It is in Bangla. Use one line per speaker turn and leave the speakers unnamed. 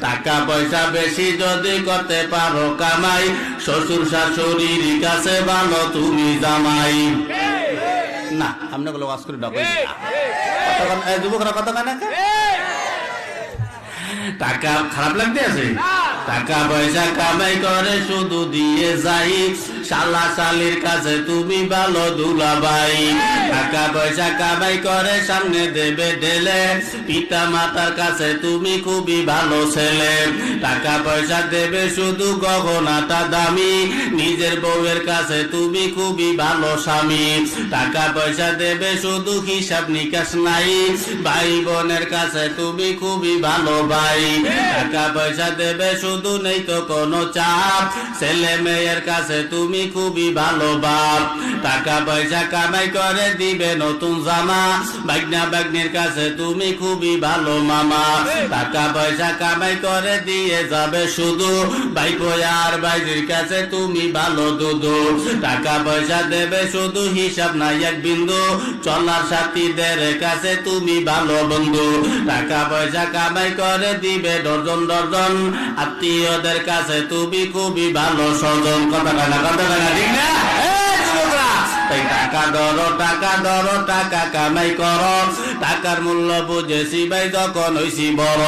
টাকা পয়সা বেশি যদি করতে পারো কামাই, শ্বশুর শাশুড়ির কাছে ভালো তুমি জামাই। না আপনি বলো ওয়াজ করে ডাকো যুবকরা কথা কানা টাকা খারাপ লাগতে আছে। টাকা পয়সা কামাই করে শুধু দিয়ে যাই, শালা শালির কাছে তুমি ভালো দুলাভাই। টাকা পয়সা কামাই করে সামনে দেবে ঢেলে, পিতা মাতার কাছে তুমি খুবই ভালো ছেলে। টাকা পয়সা দেবে শুধু গহনাটা দামি, নিজের বউয়ের কাছে তুমি খুবই ভালো স্বামী। টাকা পয়সা দেবে শুধু হিসাব নিকাশ নাই, ভাই বোনের কাছে তুমি খুবই ভালো ভাই। টাকা পয়সা দেবে শুধু নেই তো কোনো চাপ, ছেলে মেয়ের কাছে তুমি খুবই ভালো বাপ। টাকা পয়সা কামাই করে দিবে নতুন জামা, ভাগ্না ভাগ্নির কাছে তুমি খুবই ভালো মামা। টাকা পয়সা কামাই করে দিয়ে যাবে শুধু, ভাইপো আর ভাইজির কাছে তুমি ভালো দুধু। টাকা পয়সা দেবে শুধু হিসাব নাই এক বিন্দু, চলার সাথীদের কাছে তুমি ভালো বন্ধু। টাকা পয়সা কামাই করে দিবে ডজন ডজন, আত্মীয়দের কাছে তুমি খুবই ভালো স্বজন। কথা কানা ঠিক না? তাই টাকা ধরো টাকা ধরো টাকা কামাই করো, টাকার মূল্য বুঝেছি ভাই যখন হইছি বড়।